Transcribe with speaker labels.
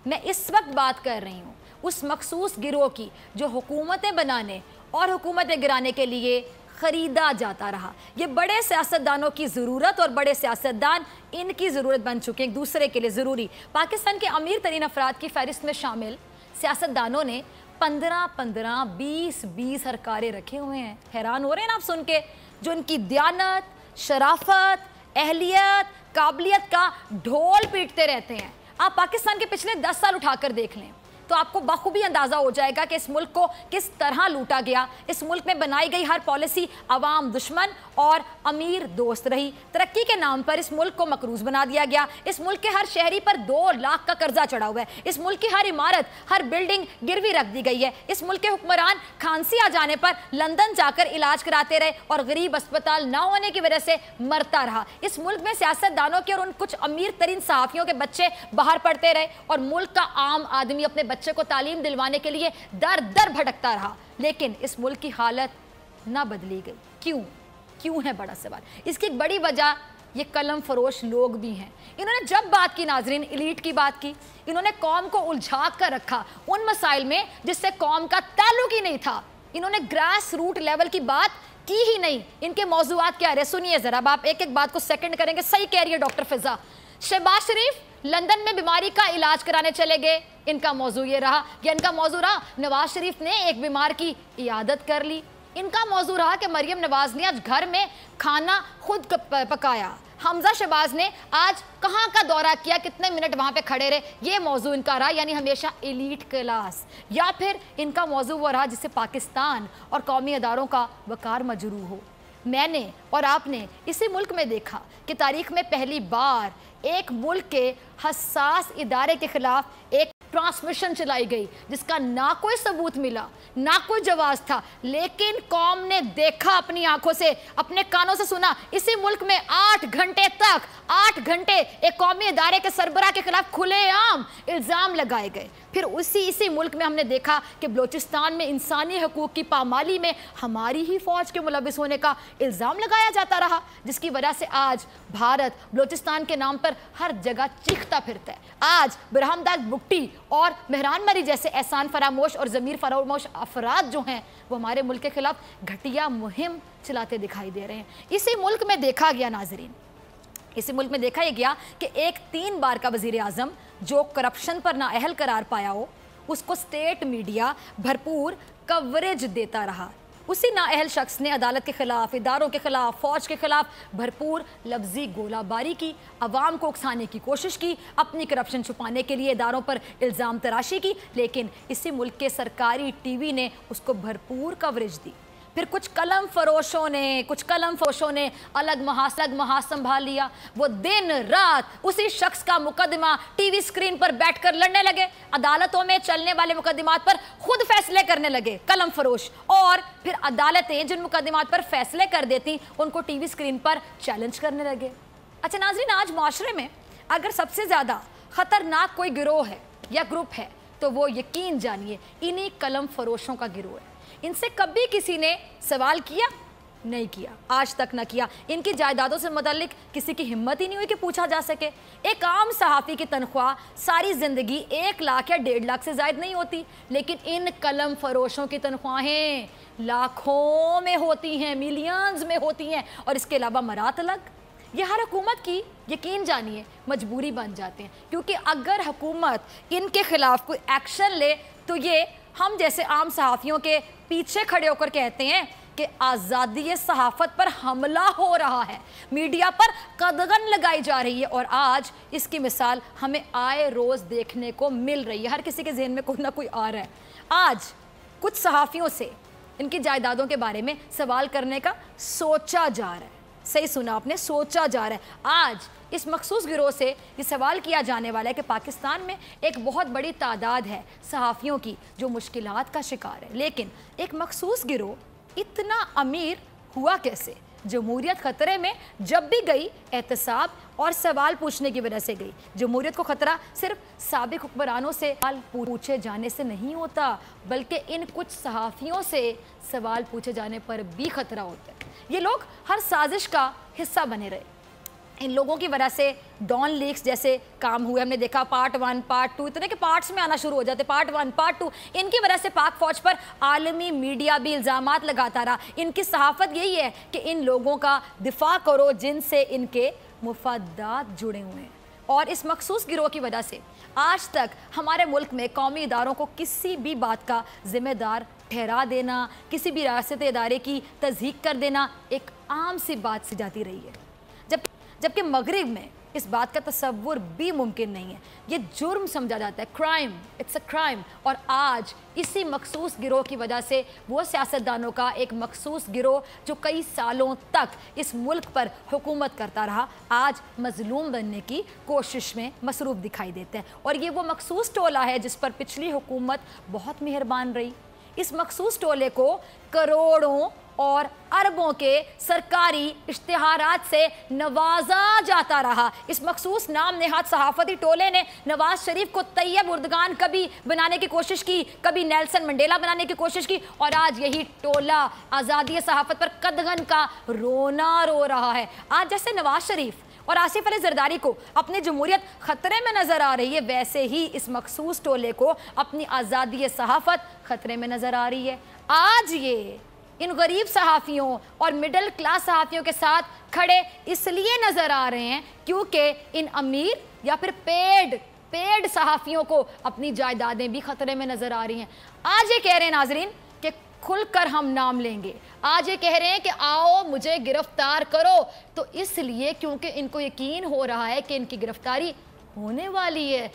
Speaker 1: मैं इस वक्त बात कर रही हूँ उस मखसूस गिरोह की जो हुकूमतें बनाने और हुकूमतें गिराने के लिए ख़रीदा जाता रहा। ये बड़े सियासतदानों की ज़रूरत और बड़े सियासतदान इनकी ज़रूरत बन चुके हैं, एक दूसरे के लिए ज़रूरी। पाकिस्तान के अमीर तरीन अफराद की फहरिस्त में शामिल सियासतदानों ने 15-15, 20-20 सरकारें रखे हुए हैं। हैरान हो रहे हैं ना आप सुन के, जो इनकी दियानत, शराफत, अहलियत, काबिलियत का ढोल पीटते रहते हैं। आप पाकिस्तान के पिछले 10 साल उठाकर देख लें तो आपको बखूबी अंदाज़ा हो जाएगा कि इस मुल्क को किस तरह लूटा गया। इस मुल्क में बनाई गई हर पॉलिसी अवाम दुश्मन और अमीर दोस्त रही। तरक्की के नाम पर इस मुल्क को मकरूज बना दिया गया। इस मुल्क के हर शहरी पर 2 लाख का कर्जा चढ़ा हुआ है। इस मुल्क की हर इमारत, हर बिल्डिंग गिरवी रख दी गई है। इस मुल्क के हुक्मरान खांसी आ जाने पर लंदन जाकर इलाज कराते रहे और गरीब अस्पताल ना होने की वजह से मरता रहा। इस मुल्क में सियासतदानों के और उन कुछ अमीर तरीन सहाफ़ियों के बच्चे बाहर पढ़ते रहे और मुल्क का आम आदमी अपने बच्चे को तालीम दिलवाने के लिए दर दर भटकता रहा। लेकिन इस मुल्क की हालत ना बदली गई। क्यों है बड़ा सवाल। इसकी एक बड़ी वजह ये कलम फरोश लोग भी हैं। इन्होंने जब बात की नाजरीन, एलीट की बात की, इन्होंने कौम को उलझा कर रखा उन मसाइल में जिससे कौम का ताल्लुक ही नहीं था। इन्होंने ग्रास रूट लेवल की बात की ही नहीं। इनके मौजूआत क्या रहे सुनिए जरा। आप एक एक बात को सेकंड करेंगे। सही कह रही है डॉक्टर फिजा। शहबाज शरीफ लंदन में बीमारी का इलाज कराने चले गए, इनका मौजू ये रहा। या इनका मौजू रहा नवाज शरीफ ने एक बीमार की इयादत कर ली। इनका मौजू रहा कि मरियम नवाज ने आज घर में खाना खुद पकाया। हमजा शहबाज ने आज कहाँ का दौरा किया, कितने मिनट वहाँ पे खड़े रहे, ये मौजू इनका रहा। यानी हमेशा एलीट क्लास। या फिर इनका मौजू वो रहा जिससे पाकिस्तान और कौमी अदारों का वकार मजरू हो। मैंने और आपने इसी मुल्क में देखा कि तारीख में पहली बार एक मुल्क के हसास इदारे के खिलाफ एक ट्रांसमिशन चलाई गई जिसका ना कोई सबूत मिला, ना कोई जवाब था, लेकिन कौम ने देखा, अपनी आंखों से, अपने कानों से सुना। इसी मुल्क में 8 घंटे तक 8 घंटे एक कौमी इदारे के सरबराह के खिलाफ खुलेआम इल्ज़ाम लगाए गए। फिर इसी मुल्क में हमने देखा कि बलूचिस्तान में इंसानी हकूक़ की पामाली में हमारी ही फ़ौज के मुलविस होने का इल्ज़ाम लगाया जाता रहा, जिसकी वजह से आज भारत बलूचिस्तान के नाम पर हर जगह चीखता फिरता है। आज बरहमदाग बुट्टी और मेहरान मरी जैसे एहसान फरामोश और ज़मीर फरामोश अफराद जो हैं वो हमारे मुल्क के खिलाफ घटिया मुहिम चलाते दिखाई दे रहे हैं। इसी मुल्क में देखा गया नाजरीन, इसी मुल्क में देखा गया कि एक 3 बार का वज़ीर आज़म जो करप्शन पर नाअहल करार पाया हो, उसको स्टेट मीडिया भरपूर कवरेज देता रहा। उसी नाअहल शख्स ने अदालत के खिलाफ, इदारों के खिलाफ, फ़ौज के खिलाफ भरपूर लफ्जी गोलाबारी की, अवाम को उकसाने की कोशिश की, अपनी करप्शन छुपाने के लिए इदारों पर इल्ज़ाम तराशी की। लेकिन इसी मुल्क के सरकारी टीवी ने उसको भरपूर कवरेज दी। फिर कुछ कलम फरोशों ने अलग महाज संभाल लिया। वो दिन रात उसी शख्स का मुकदमा टीवी स्क्रीन पर बैठकर लड़ने लगे। अदालतों में चलने वाले मुकदमात पर खुद फैसले करने लगे कलम फरोश। और फिर अदालतें जिन मुकदमात पर फैसले कर देती उनको टीवी स्क्रीन पर चैलेंज करने लगे। अच्छा नाज़रीन, आज माशरे में अगर सबसे ज़्यादा ख़तरनाक कोई गिरोह है या ग्रुप है तो वो यकीन जानिए इन्हीं कलम फरोशों का गिरोह है। इनसे कभी किसी ने सवाल किया? नहीं किया, आज तक ना किया। इनकी जायदादों से मुताल्लिक किसी की हिम्मत ही नहीं हुई कि पूछा जा सके। एक आम सहाफ़ी की तनख्वाह सारी ज़िंदगी 1 लाख या 1.5 लाख से ज़ायद नहीं होती, लेकिन इन कलम फरोशों की तनख्वाहें लाखों में होती हैं, मिलियंस में होती हैं। और इसके अलावा मरात अलग। ये हर हुकूमत की यकीन जानिए मजबूरी बन जाते हैं, क्योंकि अगर हुकूमत इनके खिलाफ कोई एक्शन ले तो ये हम जैसे आम सहाफ़ियों के पीछे खड़े होकर कहते हैं कि आज़ादी सहाफ़त पर हमला हो रहा है, मीडिया पर कदगन लगाई जा रही है। और आज इसकी मिसाल हमें आए रोज़ देखने को मिल रही है। हर किसी के ज़हन में कोई ना कोई आ रहा है। आज कुछ सहाफ़ियों से इनकी जायदादों के बारे में सवाल करने का सोचा जा रहा है। सही सुना आपने, सोचा जा रहा है। आज इस मखसूस गिरोह से ये सवाल किया जाने वाला है कि पाकिस्तान में एक बहुत बड़ी तादाद है सहाफ़ियों की जो मुश्किलात का शिकार है, लेकिन एक मखसूस गिरोह इतना अमीर हुआ कैसे? जमहूरियत ख़तरे में जब भी गई एहतसाब और सवाल पूछने की वजह से गई। जमहूरियत को ख़तरा सिर्फ साबिक हुक्मरानों से सवाल पूछे जाने से नहीं होता, बल्कि इन कुछ सहाफ़ियों से सवाल पूछे जाने पर भी ख़तरा होता है। ये लोग हर साजिश का हिस्सा बने रहे। इन लोगों की वजह से डॉन लीक्स जैसे काम हुए, हमने देखा पार्ट 1 पार्ट 2 इतने के पार्ट्स में आना शुरू हो जाते, पार्ट 1 पार्ट 2। इनकी वजह से पाक फौज पर आलमी मीडिया भी इल्ज़ामात लगाता रहा। इनकी सहाफ़त यही है कि इन लोगों का दिफा करो जिनसे इनके मुफादात जुड़े हुए हैं। और इस मखसूस गिरोह की वजह से आज तक हमारे मुल्क में कौमी इदारों को किसी भी बात का ज़िम्मेदार ठहरा देना, किसी भी रियासती इदारे की तज़हीक कर देना एक आम सी बात सी जाती रही है, जबकि मगरिब में इस बात का तसव्वुर भी मुमकिन नहीं है। ये जुर्म समझा जाता है, क्राइम, इट्स अ क्राइम। और आज इसी मखसूस गिरोह की वजह से वो सियासतदानों का एक मखसूस गिरोह जो कई सालों तक इस मुल्क पर हुकूमत करता रहा, आज मजलूम बनने की कोशिश में मसरूफ़ दिखाई देते हैं। और ये वो मखसूस टोला है जिस पर पिछली हुकूमत बहुत मेहरबान रही। इस मखसूस टोले को करोड़ों और अरबों के सरकारी इश्तिहारात से नवाजा जाता रहा। इस मखसूस नाम नेहाद सहाफ़ती टोले ने नवाज शरीफ को तैयब उर्दगान कभी बनाने की कोशिश की, कभी नेल्सन मंडेला बनाने की कोशिश की, और आज यही टोला आज़ादी सहाफ़त पर कदगन का रोना रो रहा है। आज जैसे नवाज शरीफ और आसिफ अली जरदारी को अपनी जमहूरियत ख़तरे में नज़र आ रही है, वैसे ही इस मखसूस टोले को अपनी आज़ादी सहाफ़त ख़तरे में नज़र आ रही है। आज ये इन गरीब सहाफ़ियों और मिडिल क्लास सहाफ़ियों के साथ खड़े इसलिए नज़र आ रहे हैं क्योंकि इन अमीर या फिर पेड सहाफ़ियों को अपनी जायदादें भी ख़तरे में नज़र आ रही हैं। आज ये कह रहे हैं नाजरीन कि खुलकर हम नाम लेंगे, आज ये कह रहे हैं कि आओ मुझे गिरफ्तार करो, तो इसलिए क्योंकि इनको यकीन हो रहा है कि इनकी गिरफ्तारी होने वाली है।